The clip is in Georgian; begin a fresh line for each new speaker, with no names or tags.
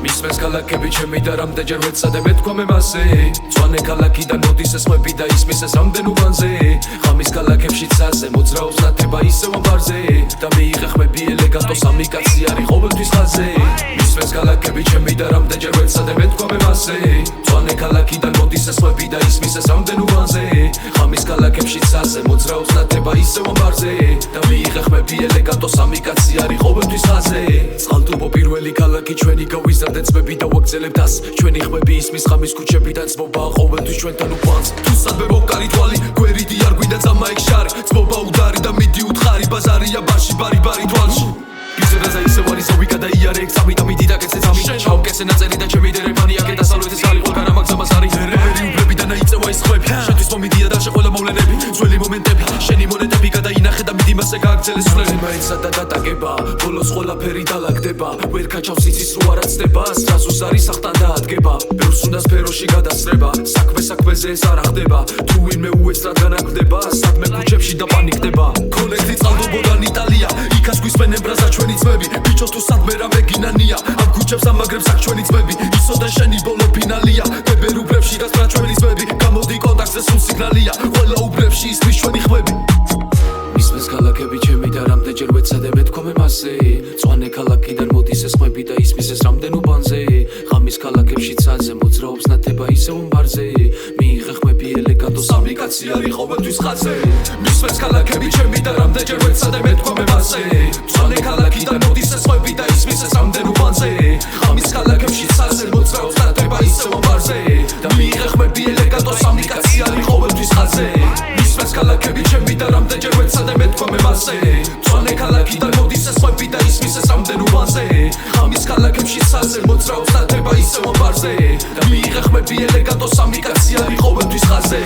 მისმენს ქალაქები ჩემი და რამდენჯერ ვეცადე მეთქვა მე მასე მწვანე ქალაქიდან მოდის ეს ხვები და ისმის ეს რამდენ უბანზე ღამის ქალაქებში ცაზე მოძრაობს ნათება ისევ ამბარზე და მიიღე ხმები ელეგანტო სამი კაცი არის ყოველთვის ხაზე მისმენს ქალაქები ჩემი და რამდენჯერ ვეცადე მეთქვა მე მასე მწვანე ქალაქიდან მოდის ეს ხვები და ისმის ეს რამდენ უბანზე ღამის ქალაქებში ცაზე მოძრაობს ნათება ისევ ამბარზე და მიიღე ხმები ელეგანტო სამი კაცი არის ყოველთვის ხაზე წყალტუბო პირველი ქალაქი ჩვენი გავიზარდე ძმები და ვაგრძელებთ ას ჩვენი ხმები ისმის ღამის ქუჩებიდან ძმობაა ყოველთვის ჩვენთან უყვანს თუ სადმე მოკალი თვალი გვერიდი არ გვინდა წამა ეგ შარი ძმობა უდარი და მიდი უთხარი ბაზარია ბარში ბარი ბარი თვალში გიზერაზე ისევ არის ზოვი გადაიარე ეგ სამი და მიდი და კეცე სამი ჩავკესე ნაწერი და ჩემი დერეფანი აქე დასავლეთის ალი ყველგან ამაგზამას არის რევერი უბრები და ნაიწევა ის ხმები შენთვის მომიდია და შეყოლა მოვლენები ძველი მომენტები შენი მონეტები გადაინახე და მიდი მასე გააგრძელე სულელი მაინცა და დატაკება ბოლოს ყველაფერი დალაგდება ვერ გაჩავს იცის რო არ აცდება სრაზუს არის ახტან დაადგება ბევრს უნდა სფეროში გადასწრება საქმეზე ეს არ ახდება თუ ვინმე უეცრად განაგდება სადმე ქუჩებში და პანიკდება კოლექტი წყალდობოდან იტალია იქაც გვისმენენ ბრაზა ჩვენი ძმები ბიჭო თუ სადმე რამე გინანია ამ ქუჩებს ამაგრებს აქ ჩვენი ძმები ისოდან შენი ბოლო ფინალია ბებერ უბრებში გასწრა ჩვენი ძმები გამოდი კონტაქტზე სულ სიგნალია ყველა უბრებში ისმის ჩვენი ხმები მისმენს ქალაქები ჩემი და რამდენჯერ ვეცადე მეთქვა მე მასე მწვანე ქალაქიდან მოდის ეს ხმები და ისმის ეს რამდენ უბანზე ღამის ქალაქებში ცაზე მოძრაობს ნათება ისევ ამბარზე მიიღე ხმები ელეგანტო სამი კაცი არის ყოველთვის ხაზე მისმენს ქალაქები ჩემი და რამდენჯერ ვეცადე მეთქვა მე მასე მწვანე ქალაქიდან მოდის ეს ხმები და ისმის ეს რამდენ უბანზე ღამის ქალაქებში ცაზე მოძრაობს ნათება ისევ ამბარზე და მიიღე ხმები ელეგანტო სამი კაცი არის ყოველთვის ხაზე მისმენს ქალაქები ჩემი და რამდენჯერ ვეცადე მეთქვა მე მასე მწვანე ქალაქიდან მოდის ეს ხმები და ისმის ეს რამდენ უბანზე ღამის ქალაქებში ცაზე მოძრაობს ნათება ისევ ამბარზე და მიიღე ხმები ელეგანტო სამი კაცი არის ყოველთვის ხაზე